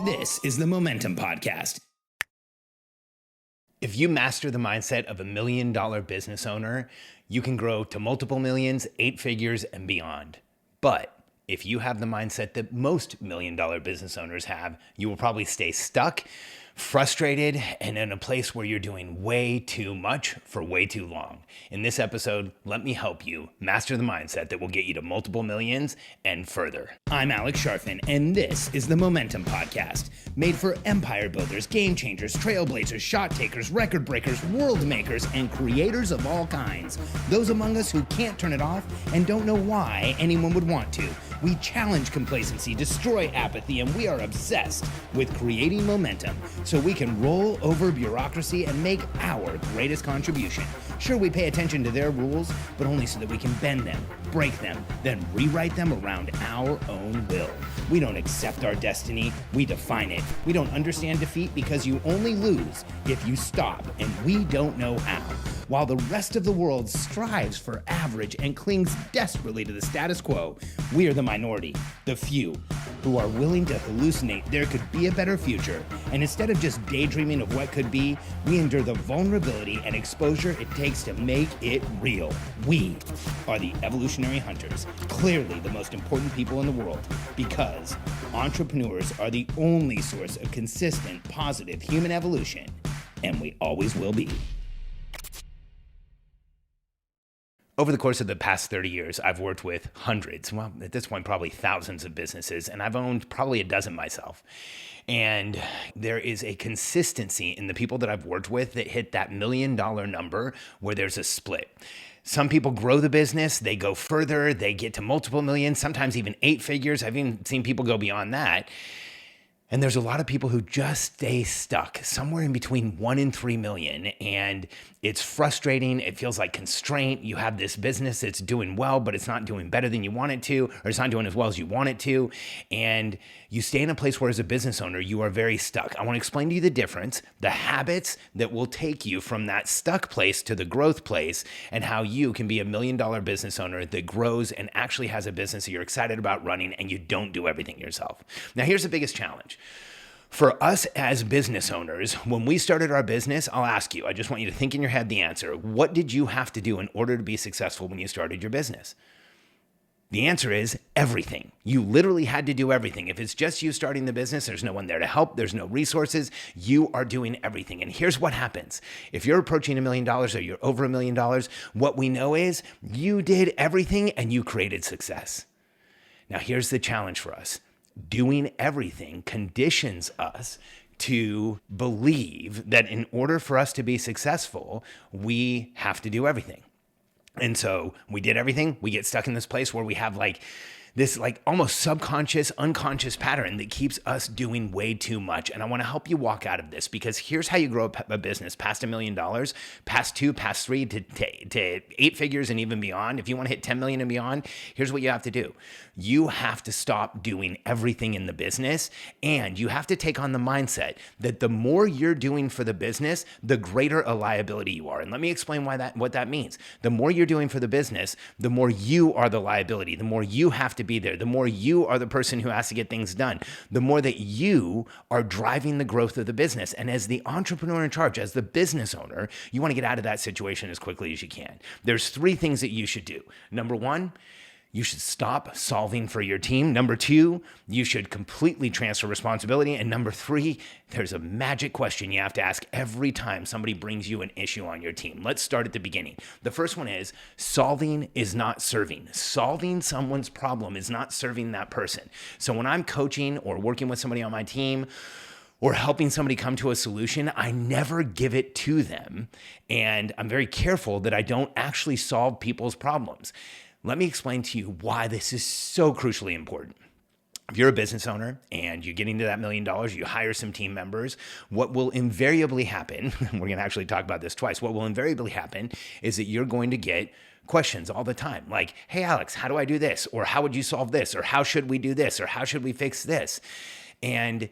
This is the Momentum Podcast. If you master the mindset of $1 million business owner, you can grow to multiple millions, 8 figures, and beyond. But if you have the mindset that most $1 million business owners have, you will probably stay stuck, frustrated, and in a place where you're doing way too much for way too long. In this episode, let me help you master the mindset that will get you to multiple millions and further. I'm Alex Sharfin, and this is the Momentum Podcast, made for empire builders, game changers, trailblazers, shot takers, record breakers, world makers, and creators of all kinds. Those among us who can't turn it off and don't know why anyone would want to. We challenge complacency, destroy apathy, and we are obsessed with creating momentum so we can roll over bureaucracy and make our greatest contribution. Sure, we pay attention to their rules, but only so that we can bend them, break them, then rewrite them around our own will. We don't accept our destiny, we define it. We don't understand defeat because you only lose if you stop, and we don't know how. While the rest of the world strives for average and clings desperately to the status quo, we are the minority, the few, who are willing to hallucinate there could be a better future. And instead of just daydreaming of what could be, we endure the vulnerability and exposure it takes to make it real. We are the evolutionary hunters, clearly the most important people in the world, because entrepreneurs are the only source of consistent, positive human evolution, and we always will be. Over the course of the past 30 years, I've worked with hundreds, well, at this point, probably thousands of businesses, and I've owned probably a dozen myself. And there is a consistency in the people that I've worked with that hit that $1 million number where there's a split. Some people grow the business, they go further, they get to multiple millions, sometimes even 8 figures. I've even seen people go beyond that. And there's a lot of people who just stay stuck somewhere in between 1 and 3 million. And it's frustrating. It feels like constraint. You have this business that's doing well, but it's not doing better than you want it to, or it's not doing as well as you want it to. And you stay in a place where as a business owner, you are very stuck. I want to explain to you the difference, the habits that will take you from that stuck place to the growth place, and how you can be $1 million business owner that grows and actually has a business that you're excited about running, and you don't do everything yourself. Now, here's the biggest challenge. For us as business owners, when we started our business, I'll ask you, I just want you to think in your head the answer. What did you have to do in order to be successful when you started your business? The answer is everything. You literally had to do everything. If it's just you starting the business, there's no one there to help, there's no resources, you are doing everything. And here's what happens. If you're approaching $1 million or you're over $1 million, what we know is you did everything and you created success. Now, here's the challenge for us. Doing everything conditions us to believe that in order for us to be successful, we have to do everything. And so we did everything. We get stuck in this place where we have this almost subconscious, unconscious pattern that keeps us doing way too much. And I want to help you walk out of this, because here's how you grow a business past $1 million, past 2, past 3 to 8 figures and even beyond. If you want to hit 10 million and beyond, here's what you have to do. You have to stop doing everything in the business, and you have to take on the mindset that the more you're doing for the business, the greater a liability you are. And let me explain what that means. The more you're doing for the business, the more you are the liability, the more you have to be there, the more you are the person who has to get things done, the more that you are driving the growth of the business. And as the entrepreneur in charge, as the business owner, you want to get out of that situation as quickly as you can. There's 3 things that you should do. Number 1, you should stop solving for your team. Number 2, you should completely transfer responsibility. And number 3, there's a magic question you have to ask every time somebody brings you an issue on your team. Let's start at the beginning. The first one is solving is not serving. Solving someone's problem is not serving that person. So when I'm coaching or working with somebody on my team, or helping somebody come to a solution, I never give it to them. And I'm very careful that I don't actually solve people's problems. Let me explain to you why this is so crucially important. If you're a business owner and you're getting to that $1 million, you hire some team members, what will invariably happen, we're going to actually talk about this twice, what will invariably happen is that you're going to get questions all the time. Like, hey, Alex, how do I do this? Or how would you solve this? Or how should we do this? Or how should we fix this? And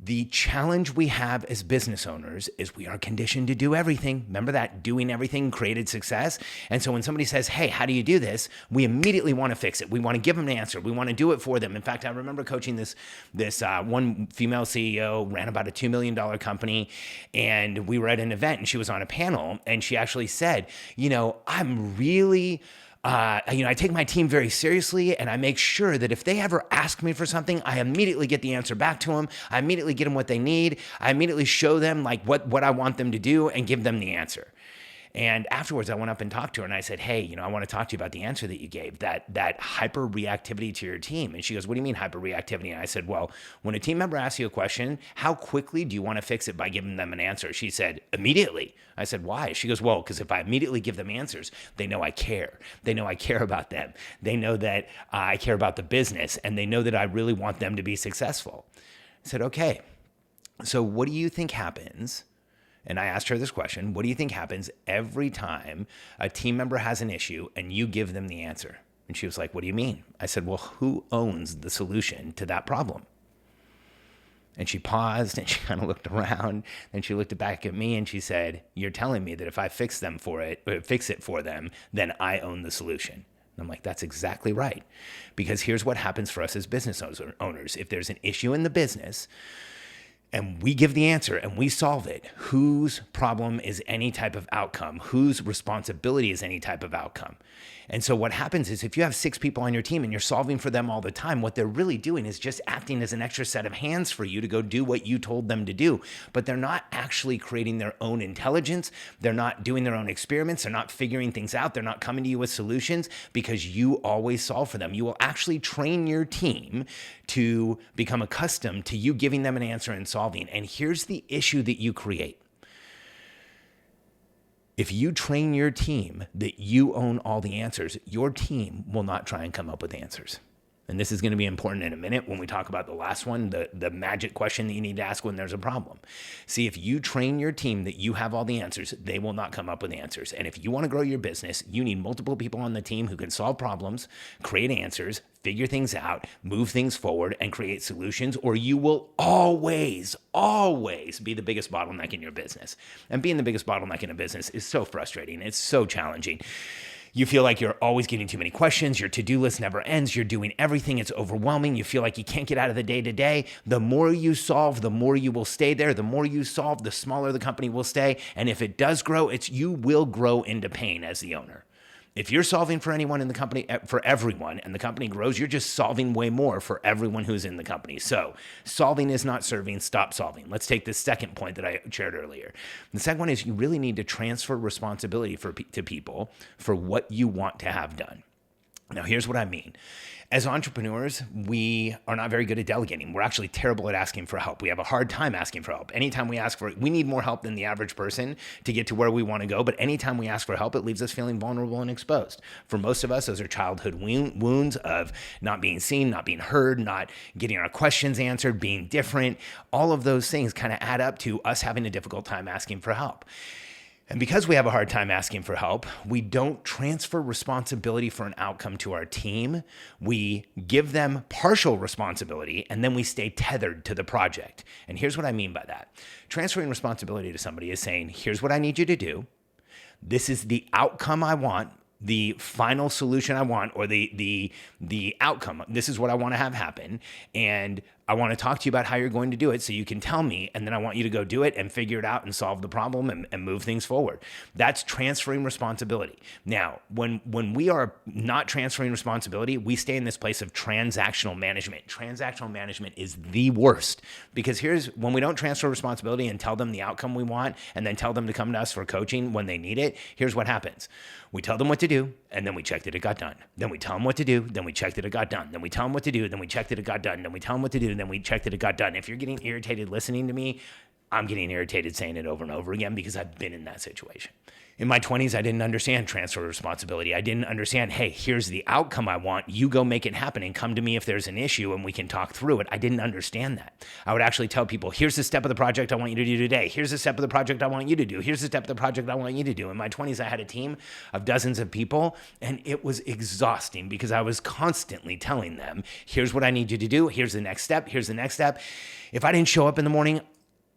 The challenge we have as business owners is we are conditioned to do everything. Remember that doing everything created success? And so when somebody says, hey, how do you do this? We immediately want to fix it. We want to give them an answer. We want to do it for them. In fact, I remember coaching this one female CEO, ran about a $2 million company, and we were at an event and she was on a panel and she actually said, I'm really... I take my team very seriously, and I make sure that if they ever ask me for something, I immediately get the answer back to them. I immediately get them what they need. I immediately show them like what I want them to do and give them the answer. And afterwards, I went up and talked to her and I said, hey, I want to talk to you about the answer that you gave, that hyper reactivity to your team. And she goes, what do you mean hyper reactivity? And I said, well, when a team member asks you a question, how quickly do you want to fix it by giving them an answer? She said, immediately. I said, why? She goes, well, because if I immediately give them answers, they know I care. They know I care about them. They know that I care about the business, and they know that I really want them to be successful. I said, okay, so what do you think happens? And I asked her this question, what do you think happens every time a team member has an issue and you give them the answer? And she was like, what do you mean? I said, well, who owns the solution to that problem? And she paused and she kind of looked around and she looked back at me and she said, you're telling me that if I fix it for them, then I own the solution. And I'm like, that's exactly right. Because here's what happens for us as business owners. If there's an issue in the business, and we give the answer and we solve it, whose problem is any type of outcome? Whose responsibility is any type of outcome? And so what happens is if you have 6 people on your team and you're solving for them all the time, what they're really doing is just acting as an extra set of hands for you to go do what you told them to do. But they're not actually creating their own intelligence. They're not doing their own experiments. They're not figuring things out. They're not coming to you with solutions because you always solve for them. You will actually train your team to become accustomed to you giving them an answer and solving. And here's the issue that you create. If you train your team that you own all the answers, your team will not try and come up with answers. And this is going to be important in a minute when we talk about the last one, the magic question that you need to ask when there's a problem. See, if you train your team that you have all the answers, they will not come up with answers. And if you want to grow your business, you need multiple people on the team who can solve problems, create answers, figure things out, move things forward, and create solutions, or you will always be the biggest bottleneck in your business. And being the biggest bottleneck in a business is so frustrating. It's so challenging. You feel like you're always getting too many questions. Your to-do list never ends. You're doing everything. It's overwhelming. You feel like you can't get out of the day-to-day. The more you solve, the more you will stay there. The more you solve, the smaller the company will stay. And if it does grow, you will grow into pain as the owner. If you're solving for anyone in the company, for everyone, and the company grows, you're just solving way more for everyone who's in the company. So solving is not serving. Stop solving. Let's take the second point that I shared earlier. The second one is you really need to transfer responsibility to people for what you want to have done. Now, here's what I mean. As entrepreneurs, we are not very good at delegating. We're actually terrible at asking for help. We have a hard time asking for help. Anytime we ask for it, we need more help than the average person to get to where we want to go. But anytime we ask for help, it leaves us feeling vulnerable and exposed. For most of us, those are childhood wounds of not being seen, not being heard, not getting our questions answered, being different. All of those things kind of add up to us having a difficult time asking for help. And because we have a hard time asking for help, we don't transfer responsibility for an outcome to our team. We give them partial responsibility, and then we stay tethered to the project. And here's what I mean by that. Transferring responsibility to somebody is saying, here's what I need you to do. This is the outcome I want, the final solution I want, or the outcome. This is what I want to have happen. And I want to talk to you about how you're going to do it so you can tell me, and then I want you to go do it and figure it out and solve the problem and move things forward. That's transferring responsibility. Now, when we are not transferring responsibility, we stay in this place of transactional management. Transactional management is the worst because here's when we don't transfer responsibility and tell them the outcome we want and then tell them to come to us for coaching when they need it, here's what happens. We tell them what to do, and then we check that it got done. Then we tell them what to do, then we check that it got done. Then we tell them what to do, then we check that it got done. Then we tell them what to do, and then we check that it got done. If you're getting irritated listening to me, I'm getting irritated saying it over and over again because I've been in that situation. In my 20s, I didn't understand transfer responsibility. I didn't understand, hey, here's the outcome I want. You go make it happen and come to me if there's an issue and we can talk through it. I didn't understand that. I would actually tell people, here's the step of the project I want you to do today. Here's the step of the project I want you to do. Here's the step of the project I want you to do. In my 20s, I had a team of dozens of people, and it was exhausting because I was constantly telling them, here's what I need you to do. Here's the next step. Here's the next step. If I didn't show up in the morning,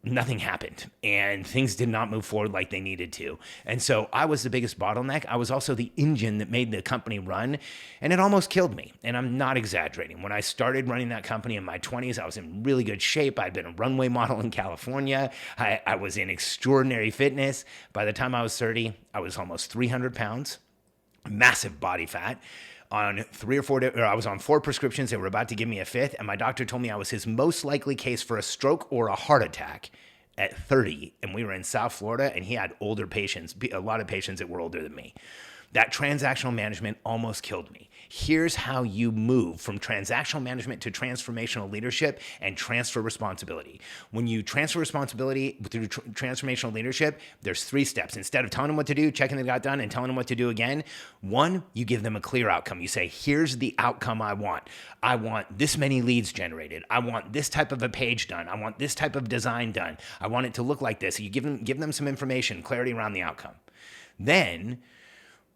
nothing happened and things did not move forward like they needed to. And so I was the biggest bottleneck. I was also the engine that made the company run, and it almost killed me. And I'm not exaggerating. When I started running that company in my 20s, I was in really good shape. I'd been a runway model in California. I was in extraordinary fitness. By the time I was 30, I was almost 300 pounds, massive body fat. On I was on 4 prescriptions. They were about to give me a 5th, and my doctor told me I was his most likely case for a stroke or a heart attack at 30. And we were in South Florida, and he had older patients, a lot of patients that were older than me. That transactional management almost killed me. Here's how you move from transactional management to transformational leadership and transfer responsibility. When you transfer responsibility through transformational leadership, there's 3 steps. Instead of telling them what to do, checking they got done, and telling them what to do again, 1, you give them a clear outcome. You say, here's the outcome I want. I want this many leads generated. I want this type of a page done. I want this type of design done. I want it to look like this. You give them some information, clarity around the outcome. Then,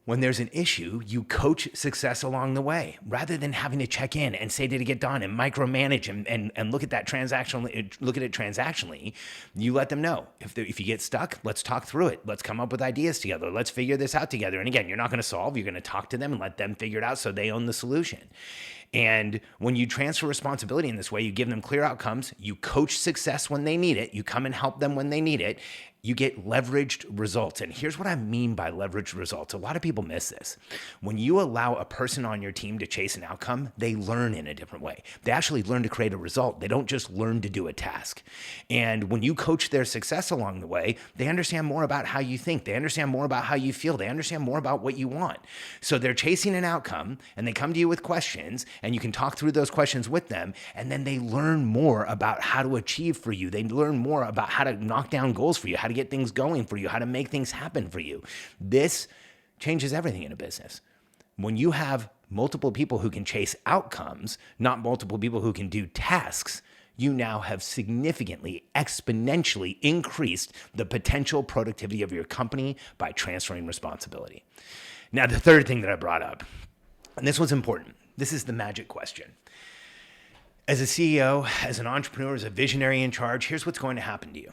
when there's an issue, you coach success along the way rather than having to check in and say, did it get done, and micromanage and look at that transactionally. You let them know if you get stuck, let's talk through it. Let's come up with ideas together. Let's figure this out together. And again, you're not going to solve, you're going to talk to them and let them figure it out so they own the solution. And when you transfer responsibility in this way, you give them clear outcomes, you coach success when they need it, you come and help them when they need it, you get leveraged results. And here's what I mean by leveraged results. A lot of people miss this. When you allow a person on your team to chase an outcome, they learn in a different way. They actually learn to create a result. They don't just learn to do a task. And when you coach their success along the way, they understand more about how you think. They understand more about how you feel. They understand more about what you want. So they're chasing an outcome, and they come to you with questions, and you can talk through those questions with them. And then they learn more about how to achieve for you. They learn more about how to knock down goals for you, how to get things going for you, how to make things happen for you. This changes everything in a business. When you have multiple people who can chase outcomes, not multiple people who can do tasks, you now have significantly, exponentially increased the potential productivity of your company by transferring responsibility. Now, the third thing that I brought up, and this was important, this is the magic question. As a CEO, as an entrepreneur, as a visionary in charge, here's what's going to happen to you.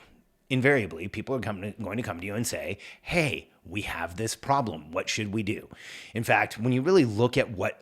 Invariably, people are going to come to you and say, hey, we have this problem. What should we do? In fact, when you really look at what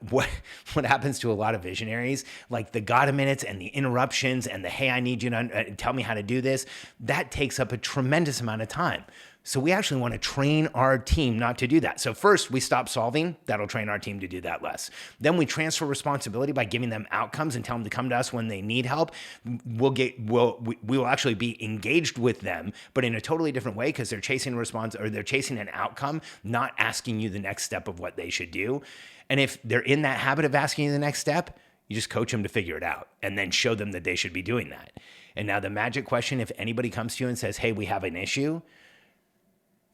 happens to a lot of visionaries, like the gotta minutes and the interruptions and the, hey, I need you to tell me how to do this, that takes up a tremendous amount of time. So we actually want to train our team not to do that. So first, we stop solving. That'll train our team to do that less. Then we transfer responsibility by giving them outcomes and tell them to come to us when they need help. We will actually be engaged with them, but in a totally different way because they're chasing a response or they're chasing an outcome, not asking you the next step of what they should do. And if they're in that habit of asking you the next step, you just coach them to figure it out and then show them that they should be doing that. And now the magic question, if anybody comes to you and says, hey, we have an issue,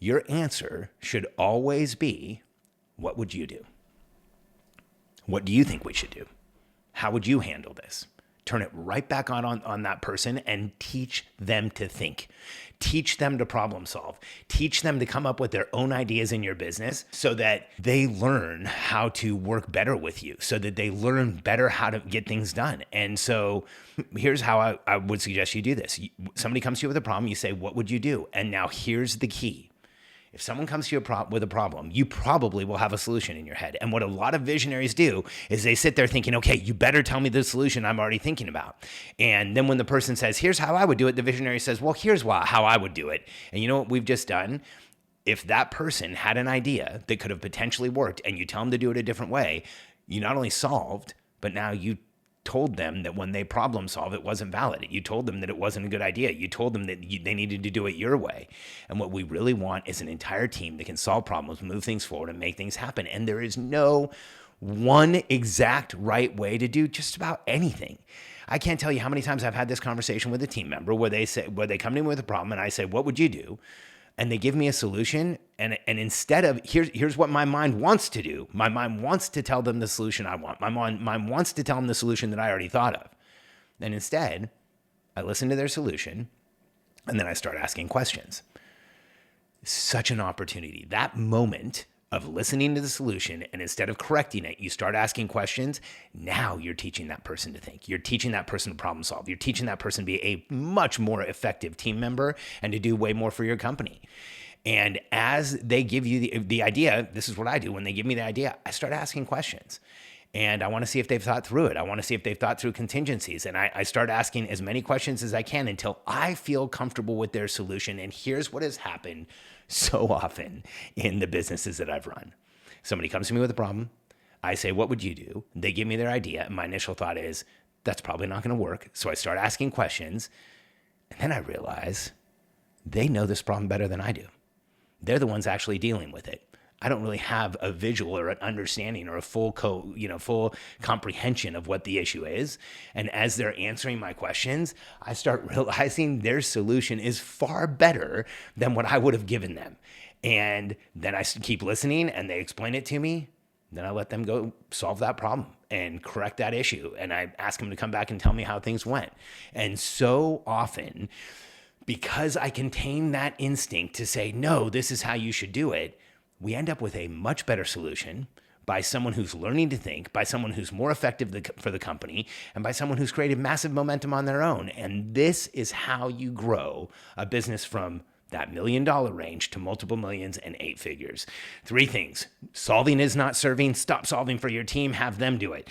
your answer should always be, what would you do? What do you think we should do? How would you handle this? Turn it right back on that person and teach them to think. Teach them to problem solve. Teach them to come up with their own ideas in your business so that they learn how to work better with you, so that they learn better how to get things done. And so here's how I would suggest you do this. Somebody comes to you with a problem, you say, what would you do? And now here's the key. If someone comes to you with a problem, you probably will have a solution in your head. And what a lot of visionaries do is they sit there thinking, okay, you better tell me the solution I'm already thinking about. And then when the person says, here's how I would do it, the visionary says, well, here's how I would do it. And you know what we've just done? If that person had an idea that could have potentially worked and you tell them to do it a different way, you not only solved, but now you told them that when they problem solve, it wasn't valid. You told them that it wasn't a good idea. You told them that they needed to do it your way. And what we really want is an entire team that can solve problems, move things forward, and make things happen. And there is no one exact right way to do just about anything. I can't tell you how many times I've had this conversation with a team member where they come to me with a problem and I say, what would you do? And they give me a solution, and instead of, here's what my mind wants to do. My mind wants to tell them the solution I want. My mind wants to tell them the solution that I already thought of. And instead, I listen to their solution, and then I start asking questions. Such an opportunity. That moment of listening to the solution, and instead of correcting it, you start asking questions. Now you're teaching that person to think. You're teaching that person to problem solve. You're teaching that person to be a much more effective team member and to do way more for your company. And as they give you the idea, this is what I do. When they give me the idea, I start asking questions. And I want to see if they've thought through it. I want to see if they've thought through contingencies. And I start asking as many questions as I can until I feel comfortable with their solution. And here's what has happened so often in the businesses that I've run. Somebody comes to me with a problem. I say, what would you do? They give me their idea. And my initial thought is, that's probably not going to work. So I start asking questions. And then I realize they know this problem better than I do. They're the ones actually dealing with it. I don't really have a visual or an understanding or a full comprehension of what the issue is. And as they're answering my questions, I start realizing their solution is far better than what I would have given them. And then I keep listening and they explain it to me. Then I let them go solve that problem and correct that issue. And I ask them to come back and tell me how things went. And so often, because I contain that instinct to say, no, this is how you should do it, we end up with a much better solution by someone who's learning to think, by someone who's more effective for the company, and by someone who's created massive momentum on their own. And this is how you grow a business from that $1 million range to multiple millions and 8 figures. 3 things. Solving is not serving. Stop solving for your team. Have them do it.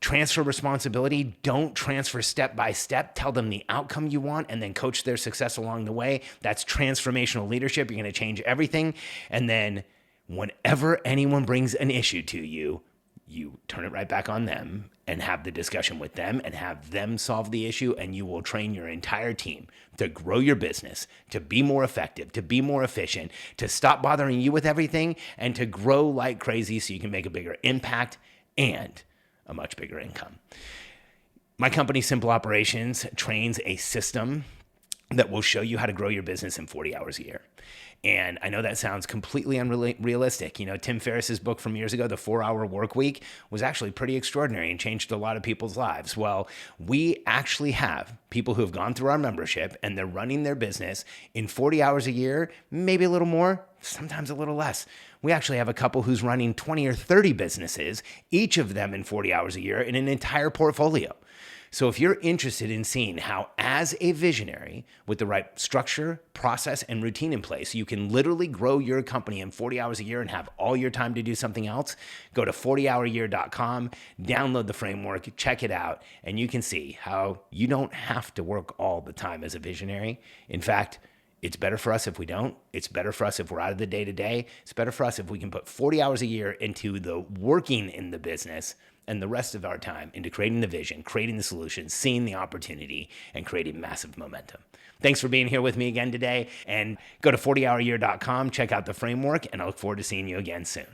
Transfer responsibility. Don't transfer step by step. Tell them the outcome you want and then coach their success along the way. That's transformational leadership. You're going to change everything. And then whenever anyone brings an issue to you, you turn it right back on them and have the discussion with them and have them solve the issue, and you will train your entire team to grow your business, to be more effective, to be more efficient, to stop bothering you with everything, and to grow like crazy so you can make a bigger impact and a much bigger income. My company, Simple Operations, trains a system that will show you how to grow your business in 40 hours a year. And I know that sounds completely unrealistic. You know, Tim Ferriss's book from years ago, The 4-Hour Workweek, was actually pretty extraordinary and changed a lot of people's lives. Well, we actually have people who have gone through our membership and they're running their business in 40 hours a year, maybe a little more, sometimes a little less. We actually have a couple who's running 20 or 30 businesses, each of them in 40 hours a year in an entire portfolio. So if you're interested in seeing how, as a visionary, with the right structure, process, and routine in place, you can literally grow your company in 40 hours a year and have all your time to do something else, go to 40houryear.com, download the framework, check it out, and you can see how you don't have to work all the time as a visionary. In fact, it's better for us if we don't. It's better for us if we're out of the day-to-day. It's better for us if we can put 40 hours a year into the working in the business and the rest of our time into creating the vision, creating the solution, seeing the opportunity, and creating massive momentum. Thanks for being here with me again today. And go to 40houryear.com, check out the framework, and I look forward to seeing you again soon.